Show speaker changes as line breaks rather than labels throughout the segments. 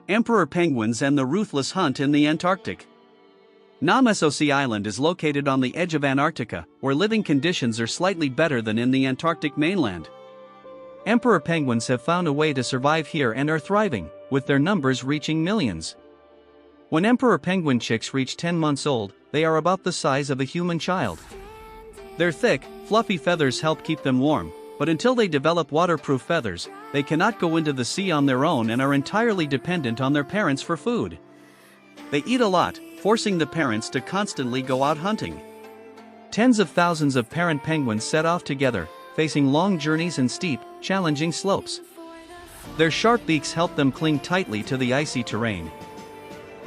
Emperor penguins and the ruthless hunt in the Antarctic. Namesosi Island is located on the edge of Antarctica, where living conditions are slightly better than in the Antarctic mainland. Emperor penguins have found a way to survive here and are thriving, with their numbers reaching millions. When emperor penguin chicks reach 10 months old, they are about the size of a human child. Their thick, fluffy feathers help keep them warm, but until they develop waterproof feathers, they cannot go into the sea on their own and are entirely dependent on their parents for food. They eat a lot, forcing the parents to constantly go out hunting. Tens of thousands of parent penguins set off together, facing long journeys and steep, challenging slopes. Their sharp beaks help them cling tightly to the icy terrain.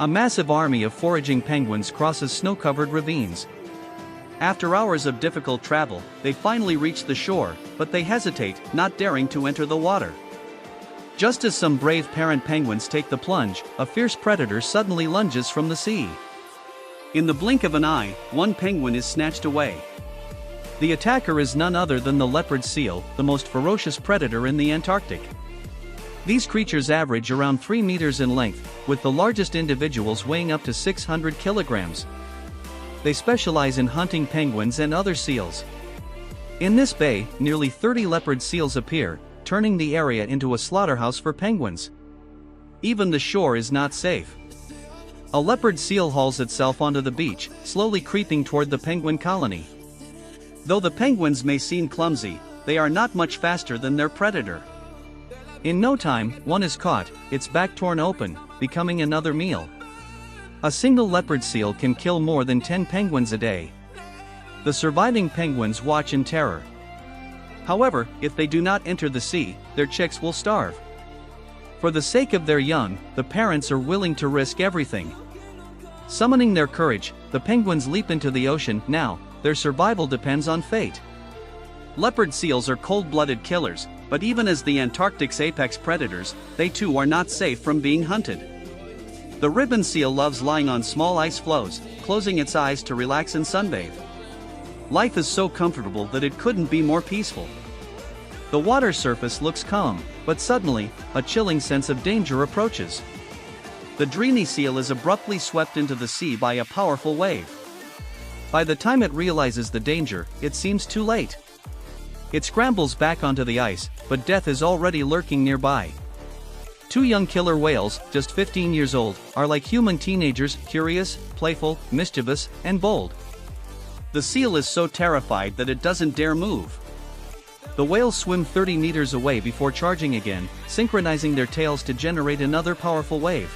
A massive army of foraging penguins crosses snow-covered ravines. After hours of difficult travel, they finally reach the shore, but they hesitate, not daring to enter the water. Just as some brave parent penguins take the plunge, a fierce predator suddenly lunges from the sea. In the blink of an eye, one penguin is snatched away. The attacker is none other than the leopard seal, the most ferocious predator in the Antarctic. These creatures average around 3 meters in length, with the largest individuals weighing up to 600 kilograms. They specialize in hunting penguins and other seals. In this bay, nearly 30 leopard seals appear, turning the area into a slaughterhouse for penguins. Even the shore is not safe. A leopard seal hauls itself onto the beach, slowly creeping toward the penguin colony. Though the penguins may seem clumsy, they are not much faster than their predator. In no time, one is caught, its back torn open, becoming another meal. A single leopard seal can kill more than 10 penguins a day. The surviving penguins watch in terror. However, if they do not enter the sea, their chicks will starve. For the sake of their young, the parents are willing to risk everything. Summoning their courage, the penguins leap into the ocean. Now, their survival depends on fate. Leopard seals are cold-blooded killers, but even as the Antarctic's apex predators, they too are not safe from being hunted. The ribbon seal loves lying on small ice floes, closing its eyes to relax and sunbathe. Life is so comfortable that it couldn't be more peaceful. The water surface looks calm, but suddenly, a chilling sense of danger approaches. The dreamy seal is abruptly swept into the sea by a powerful wave. By the time it realizes the danger, it seems too late. It scrambles back onto the ice, but death is already lurking nearby. 2 young killer whales, just 15 years old, are like human teenagers, curious, playful, mischievous, and bold. The seal is so terrified that it doesn't dare move. The whales swim 30 meters away before charging again, synchronizing their tails to generate another powerful wave.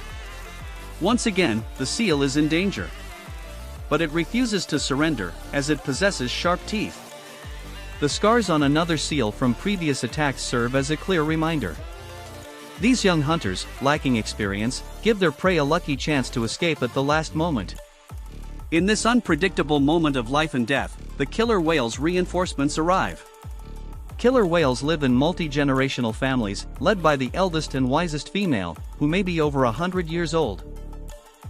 Once again, the seal is in danger. But it refuses to surrender, as it possesses sharp teeth. The scars on another seal from previous attacks serve as a clear reminder. These young hunters, lacking experience, give their prey a lucky chance to escape at the last moment. In this unpredictable moment of life and death, the killer whale's reinforcements arrive. Killer whales live in multi-generational families, led by the eldest and wisest female, who may be over 100 years old.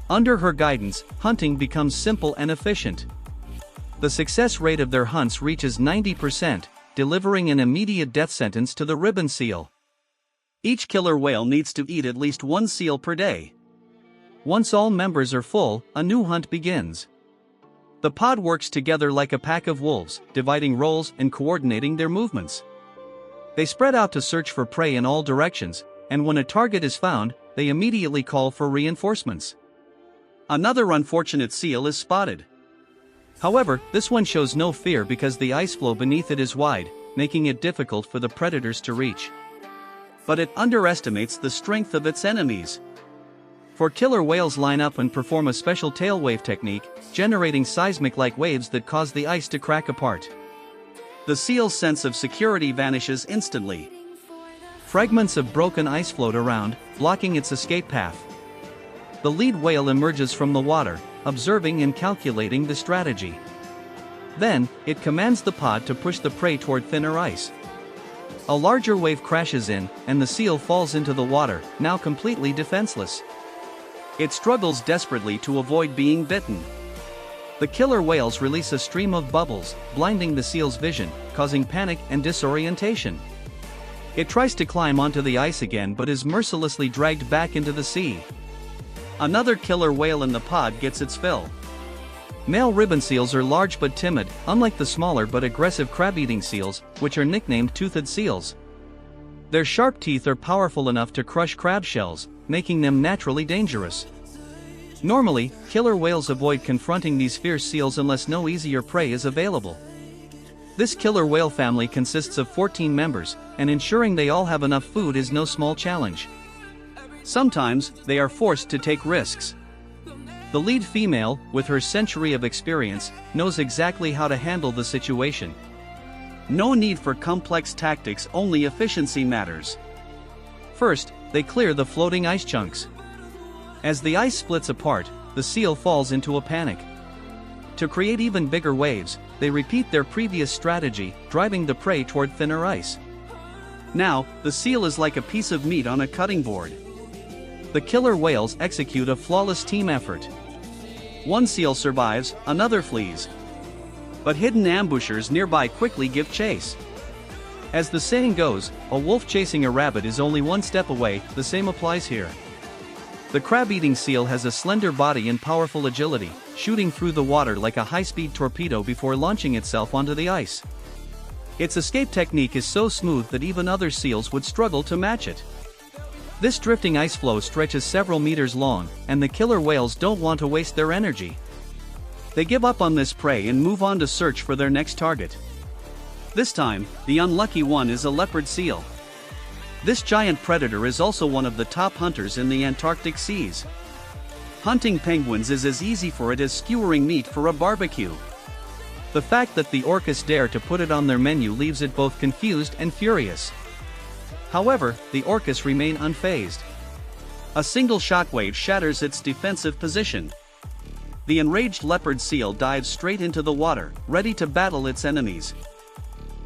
Under her guidance, hunting becomes simple and efficient. The success rate of their hunts reaches 90%, delivering an immediate death sentence to the ribbon seal. Each killer whale needs to eat at least 1 seal per day. Once all members are full, a new hunt begins. The pod works together like a pack of wolves, dividing roles and coordinating their movements. They spread out to search for prey in all directions, and when a target is found, they immediately call for reinforcements. Another unfortunate seal is spotted. However, this one shows no fear because the ice floe beneath it is wide, making it difficult for the predators to reach. But it underestimates the strength of its enemies. For killer whales line up and perform a special tail wave technique, generating seismic-like waves that cause the ice to crack apart. The seal's sense of security vanishes instantly. Fragments of broken ice float around, blocking its escape path. The lead whale emerges from the water, observing and calculating the strategy. Then, it commands the pod to push the prey toward thinner ice. A larger wave crashes in, and the seal falls into the water, now completely defenseless. It struggles desperately to avoid being bitten. The killer whales release a stream of bubbles, blinding the seal's vision, causing panic and disorientation. It tries to climb onto the ice again but is mercilessly dragged back into the sea. Another killer whale in the pod gets its fill. Male ribbon seals are large but timid, unlike the smaller but aggressive crab-eating seals, which are nicknamed toothed seals. Their sharp teeth are powerful enough to crush crab shells, making them naturally dangerous. Normally, killer whales avoid confronting these fierce seals unless no easier prey is available. This killer whale family consists of 14 members, and ensuring they all have enough food is no small challenge. Sometimes, they are forced to take risks. The lead female, with her century of experience, knows exactly how to handle the situation. No need for complex tactics, only efficiency matters. First, they clear the floating ice chunks. As the ice splits apart, the seal falls into a panic. To create even bigger waves, they repeat their previous strategy, driving the prey toward thinner ice. Now, the seal is like a piece of meat on a cutting board. The killer whales execute a flawless team effort. One seal survives, another flees. But hidden ambushers nearby quickly give chase. As the saying goes, a wolf chasing a rabbit is only one step away. The same applies here. The crab-eating seal has a slender body and powerful agility, shooting through the water like a high-speed torpedo before launching itself onto the ice. Its escape technique is so smooth that even other seals would struggle to match it. This drifting ice floe stretches several meters long, and the killer whales don't want to waste their energy. They give up on this prey and move on to search for their next target. This time, the unlucky one is a leopard seal. This giant predator is also one of the top hunters in the Antarctic seas. Hunting penguins is as easy for it as skewering meat for a barbecue. The fact that the orcas dare to put it on their menu leaves it both confused and furious. However, the orcas remain unfazed. A single shockwave shatters its defensive position. The enraged leopard seal dives straight into the water, ready to battle its enemies.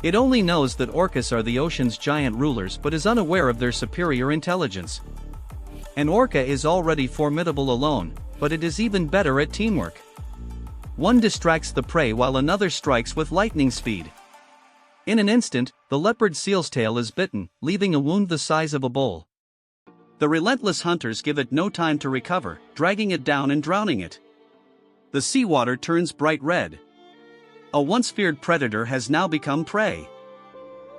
It only knows that orcas are the ocean's giant rulers but is unaware of their superior intelligence. An orca is already formidable alone, but it is even better at teamwork. One distracts the prey while another strikes with lightning speed. In an instant, the leopard seal's tail is bitten, leaving a wound the size of a bowl. The relentless hunters give it no time to recover, dragging it down and drowning it. The seawater turns bright red. A once feared predator has now become prey.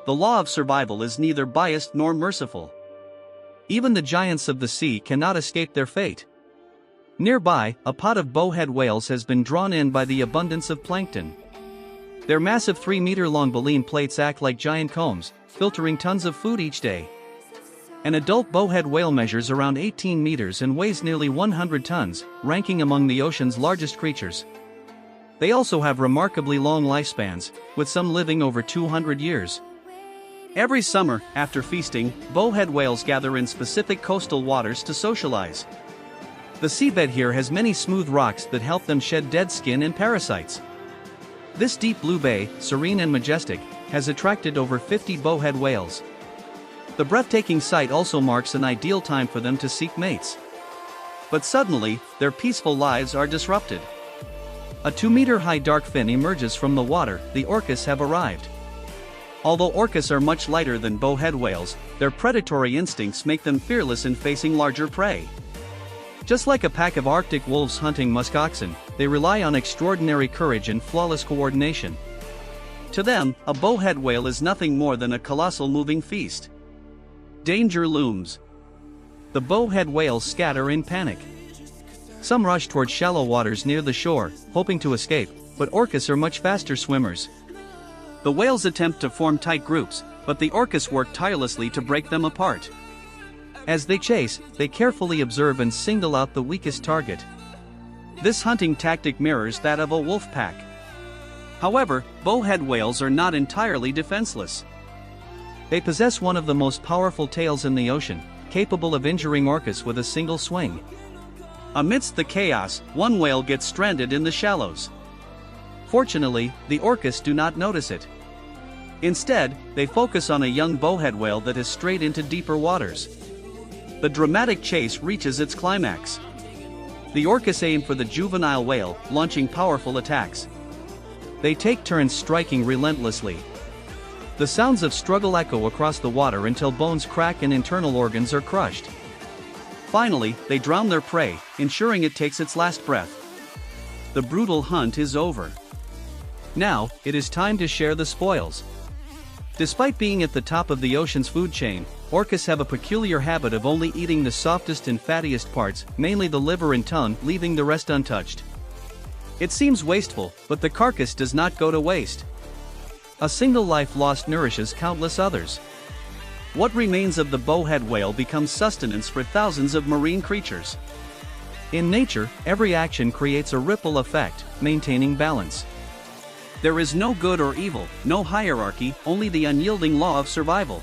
The law of survival is neither biased nor merciful. Even the giants of the sea cannot escape their fate. Nearby, a pod of bowhead whales has been drawn in by the abundance of plankton. Their massive 3-meter-long baleen plates act like giant combs, filtering tons of food each day. An adult bowhead whale measures around 18 meters and weighs nearly 100 tons, ranking among the ocean's largest creatures. They also have remarkably long lifespans, with some living over 200 years. Every summer, after feasting, bowhead whales gather in specific coastal waters to socialize. The seabed here has many smooth rocks that help them shed dead skin and parasites. This deep blue bay, serene and majestic, has attracted over 50 bowhead whales. The breathtaking sight also marks an ideal time for them to seek mates. But suddenly, their peaceful lives are disrupted. A 2-meter-high dark fin emerges from the water. The orcas have arrived. Although orcas are much lighter than bowhead whales, their predatory instincts make them fearless in facing larger prey. Just like a pack of Arctic wolves hunting musk oxen, they rely on extraordinary courage and flawless coordination. To them, a bowhead whale is nothing more than a colossal moving feast. Danger looms. The bowhead whales scatter in panic. Some rush toward shallow waters near the shore, hoping to escape, but orcas are much faster swimmers. The whales attempt to form tight groups, but the orcas work tirelessly to break them apart. As they chase, they carefully observe and single out the weakest target. This hunting tactic mirrors that of a wolf pack. However, bowhead whales are not entirely defenseless. They possess one of the most powerful tails in the ocean, capable of injuring orcas with a single swing. Amidst the chaos, one whale gets stranded in the shallows. Fortunately, the orcas do not notice it. Instead, they focus on a young bowhead whale that has strayed into deeper waters. The dramatic chase reaches its climax. The orcas aim for the juvenile whale, launching powerful attacks. They take turns striking relentlessly. The sounds of struggle echo across the water until bones crack and internal organs are crushed. Finally, they drown their prey, ensuring it takes its last breath. The brutal hunt is over. Now, it is time to share the spoils. Despite being at the top of the ocean's food chain, orcas have a peculiar habit of only eating the softest and fattiest parts, mainly the liver and tongue, leaving the rest untouched. It seems wasteful, but the carcass does not go to waste. A single life lost nourishes countless others. What remains of the bowhead whale becomes sustenance for thousands of marine creatures. In nature, every action creates a ripple effect, maintaining balance. There is no good or evil, no hierarchy, only the unyielding law of survival.